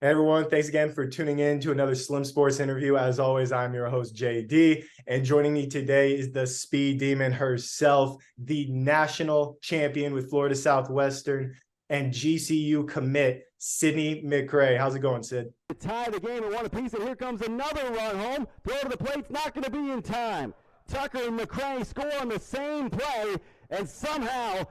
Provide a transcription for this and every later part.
Hey everyone, thanks again for tuning in to another Slim Sports interview. As always, I'm your host, JD, and joining me today is the Speed Demon herself, the national champion with Florida Southwestern and GCU commit, Signee McCray. How's it going, Sid? Tie the game at one apiece, and here comes another run home. Throw to the plate's not going to be in time. Tucker and McCray score on the same play, and somehow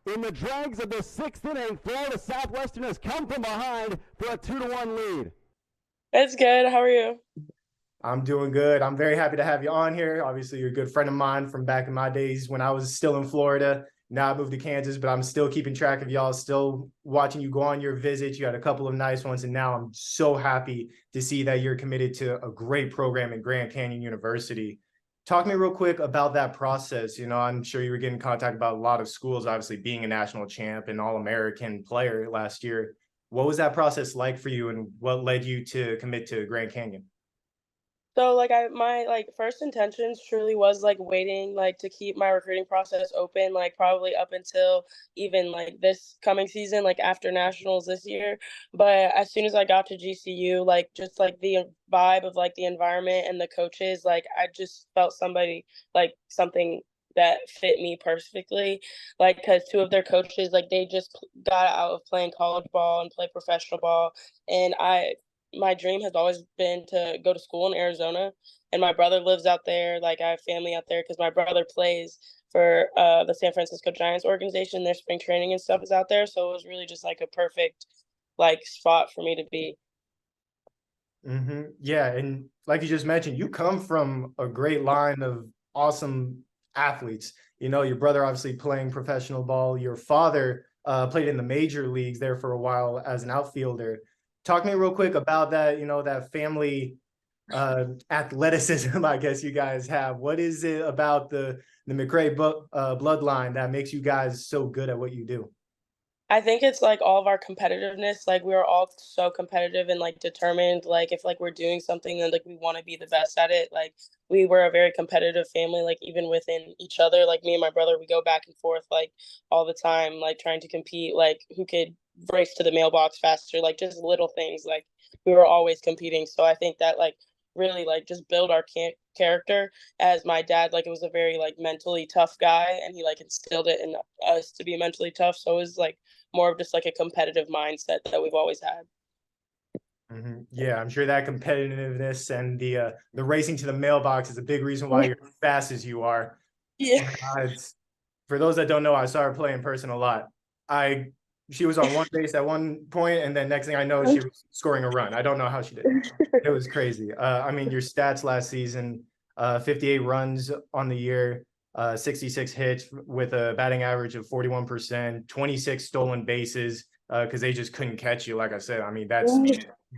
in the dregs of the sixth inning, Florida Southwestern has come from behind for a 2-1 lead. That's good. How are you? I'm doing good. I'm very happy to have you on here. Obviously, you're a good friend of mine from back in my days when I was still in Florida. Now I moved to Kansas, but I'm still keeping track of y'all, still watching you go on your visits. You had a couple of nice ones, and now I'm so happy to see that you're committed to a great program in Grand Canyon University. Talk to me real quick about that process. You know, I'm sure you were getting contact about a lot of schools, obviously being a national champ and All-American player last year. What was that process like for you, and what led you to commit to Grand Canyon? So my first intentions truly was waiting to keep my recruiting process open, probably up until even this coming season, after nationals this year. But as soon as I got to GCU, just the vibe of the environment and the coaches, I just felt something that fit me perfectly, because two of their coaches, they just got out of playing college ball and play professional ball, and my dream has always been to go to school in Arizona, and my brother lives out there. I have family out there because my brother plays for the San Francisco Giants organization. Their spring training and stuff is out there, so it was really just a perfect spot for me to be. Yeah, and like you just mentioned, you come from a great line of awesome athletes. You know, your brother obviously playing professional ball. Your father played in the major leagues there for a while as an outfielder. Talk to me real quick about that, you know, that family athleticism, I guess you guys have. What is it about the McCray bloodline that makes you guys so good at what you do? I think it's all of our competitiveness. We are all so competitive and determined. If we're doing something, then we want to be the best at it. We were a very competitive family. Even within each other. Me and my brother, we go back and forth all the time. Trying to compete. Who could race to the mailbox faster. Just little things. We were always competing. So I think that really just build our character. As my dad, it was a very mentally tough guy, and he instilled it in us to be mentally tough. So it was more of just a competitive mindset that we've always had. Yeah, I'm sure that competitiveness and the racing to the mailbox is a big reason why you're as fast as you are. Yeah. For those that don't know, I saw her play in person a lot. She was on one base at one point, and then next thing I know, she was scoring a run. I don't know how she did it. It was crazy. I mean, your stats last season, 58 runs on the year, 66 hits with a batting average of 41%, 26 stolen bases because they just couldn't catch you. Like I said, I mean, that's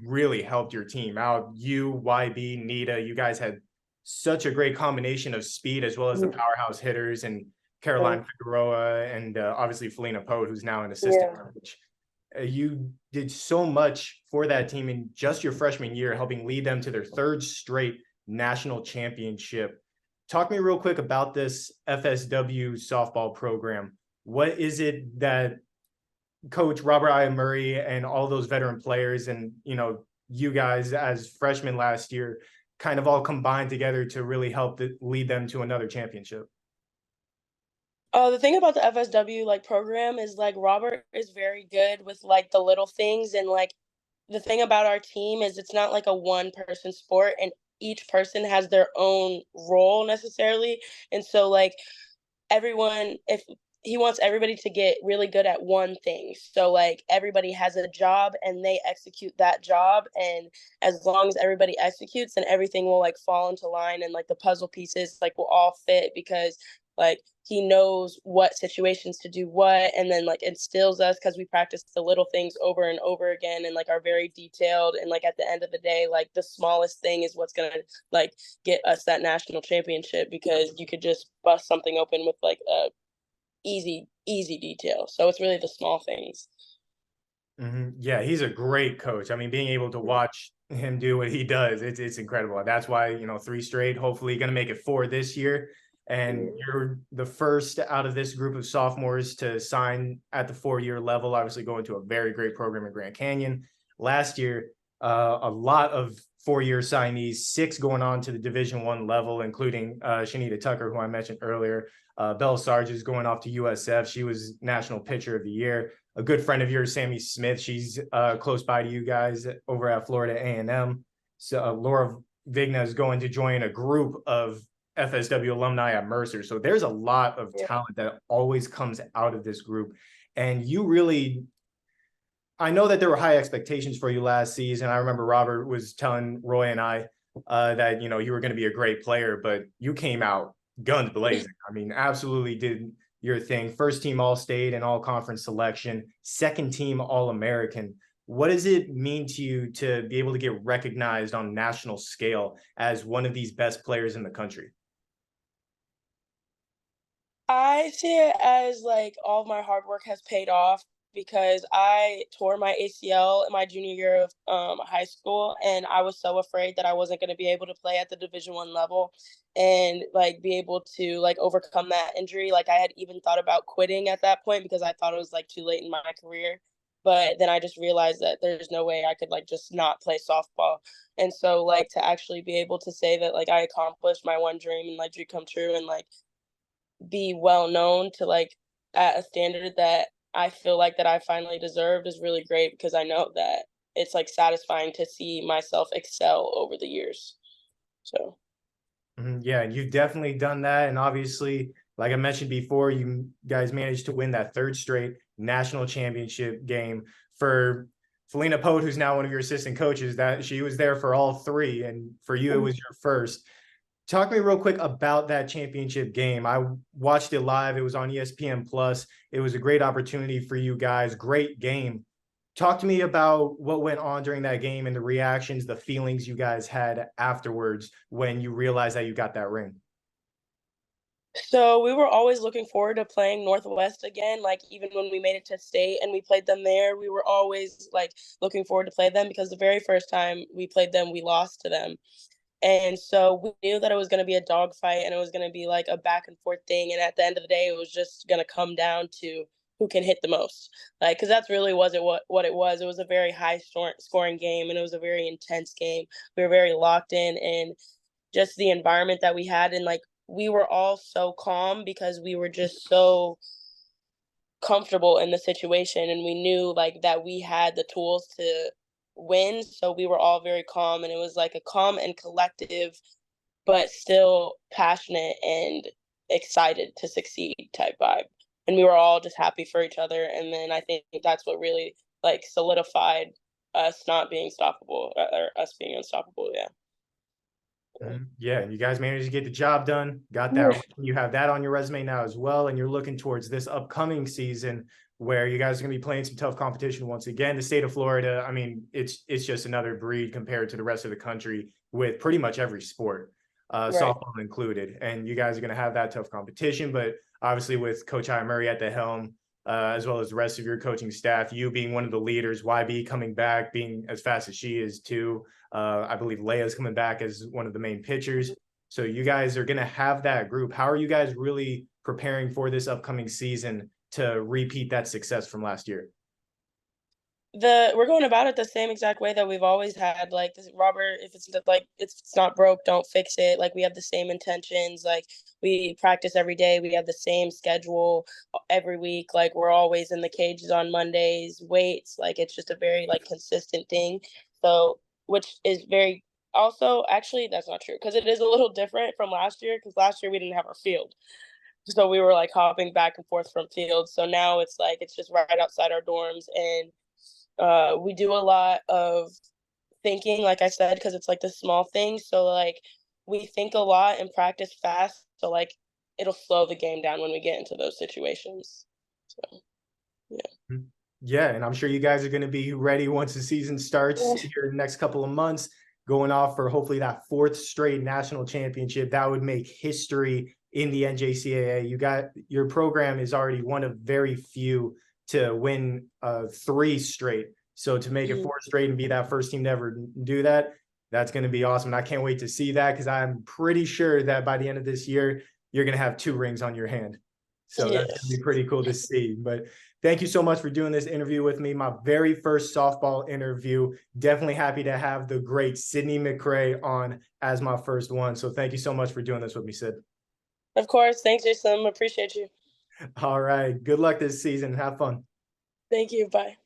really helped your team out. You, YB, Nita, you guys had such a great combination of speed as well as the powerhouse hitters and Caroline Figueroa and obviously Felina Poe, who's now an assistant coach. You did so much for that team in just your freshman year, helping lead them to their third straight national championship. Talk to me real quick about this FSW softball program. What is it that Coach Robert I. Murray and all those veteran players and, you know, you guys as freshmen last year kind of all combined together to really help lead them to another championship? The thing about the FSW program is Robert is very good with the little things, and the thing about our team is it's not a one person sport, and each person has their own role necessarily. And so everyone, if he wants everybody to get really good at one thing. So everybody has a job and they execute that job, and as long as everybody executes, then everything will fall into line, and the puzzle pieces will all fit, because he knows what situations to do what, and then instills us, because we practice the little things over and over again, and are very detailed, and at the end of the day, the smallest thing is what's gonna get us that national championship, because you could just bust something open with a easy detail. So it's really the small things. Yeah, he's a great coach. I mean, being able to watch him do what he does, it's incredible. That's why, you know, 3 straight, hopefully going to make it 4 this year. And you're the first out of this group of sophomores to sign at the 4-year level, obviously going to a very great program in Grand Canyon. last year, a lot of four-year signees, 6 going on to the Division I level, including Shanita Tucker, who I mentioned earlier. Belle Sarge is going off to USF. She was National Pitcher of the Year. A good friend of yours, Sammy Smith, she's close by to you guys over at Florida A&M. So Laura Vigna is going to join a group of FSW alumni at Mercer. So there's a lot of talent that always comes out of this group. And you really, I know that there were high expectations for you last season. I remember Robert was telling Roy and I that, you know, you were going to be a great player, but you came out guns blazing. I mean, absolutely did your thing. First team All-State and All-Conference selection, second team All-American. What does it mean to you to be able to get recognized on a national scale as one of these best players in the country? I see it as like all of my hard work has paid off because I tore my ACL in my junior year of high school, and I was so afraid that I wasn't going to be able to play at the Division I level and like be able to like overcome that injury. Like I had even thought about quitting at that point because I thought it was like too late in my career. But then I just realized that there's no way I could like just not play softball. And so like to actually be able to say that like I accomplished my one dream and like dream come true and like be well known to like at a standard that I feel like that I finally deserved is really great because I know that it's like satisfying to see myself excel over the years. So Yeah, and you've definitely done that. And obviously, like I mentioned before, you guys managed to win that third straight national championship game. For Felina Pote, who's now one of your assistant coaches, that she was there for all 3, and for you, it was your first. Talk to me real quick about that championship game. I watched it live. It was on ESPN Plus. It was a great opportunity for you guys. Great game. Talk to me about what went on during that game and the reactions, the feelings you guys had afterwards when you realized that you got that ring. So we were always looking forward to playing Northwest again. Like even when we made it to state and we played them there, we were always like looking forward to play them because the very first time we played them, we lost to them. And so we knew that it was going to be a dogfight and it was going to be like a back and forth thing. And at the end of the day, it was just going to come down to who can hit the most. Like, because that's really was it what it was. It was a very high scoring game and it was a very intense game. We were very locked in and just the environment that we had. And like, we were all so calm because we were just so comfortable in the situation. And we knew like that we had the tools to win, so we were all very calm, and it was like a calm and collective but still passionate and excited to succeed type vibe, and we were all just happy for each other. And then I think that's what really like solidified us not being stoppable or us being unstoppable. Yeah, and you guys managed to get the job done, got that. You have that on your resume now as well, and you're looking towards this upcoming season where you guys are going to be playing some tough competition once again. The state of Florida, I mean, it's just another breed compared to the rest of the country with pretty much every sport, softball included. And you guys are going to have that tough competition, but obviously with Coach High Murray at the helm, as well as the rest of your coaching staff, you being one of the leaders, YB coming back, being as fast as she is too. I believe Leia's coming back as one of the main pitchers. So you guys are going to have that group. How are you guys really preparing for this upcoming season to repeat that success from last year? We're going about it the same exact way that we've always had. Like this, Robert, if it's not broke, don't fix it. Like we have the same intentions. Like we practice every day. We have the same schedule every week. Like we're always in the cages on Mondays, weights. Like it's just a very like consistent thing. So which is very also actually that's not true because it is a little different from last year because last year we didn't have our field. So we were like hopping back and forth from fields. So now it's like it's just right outside our dorms, and we do a lot of thinking, like I said, because it's like the small things. So like we think a lot and practice fast. So like it'll slow the game down when we get into those situations. So yeah. Yeah, and I'm sure you guys are going to be ready once the season starts here in the next couple of months, going off for hopefully that 4th straight national championship. That would make history in the NJCAA. Your program is already one of very few to win 3 straight. So to make it 4 straight and be that first team to ever do that, that's going to be awesome. And I can't wait to see that because I'm pretty sure that by the end of this year, you're going to have 2 rings on your hand. So that's going to be pretty cool to see. But thank you so much for doing this interview with me. My very first softball interview. Definitely happy to have the great Signee McCray on as my first one. So thank you so much for doing this with me, Sid. Of course. Thanks, Jason. Appreciate you. All right. Good luck this season. Have fun. Thank you. Bye.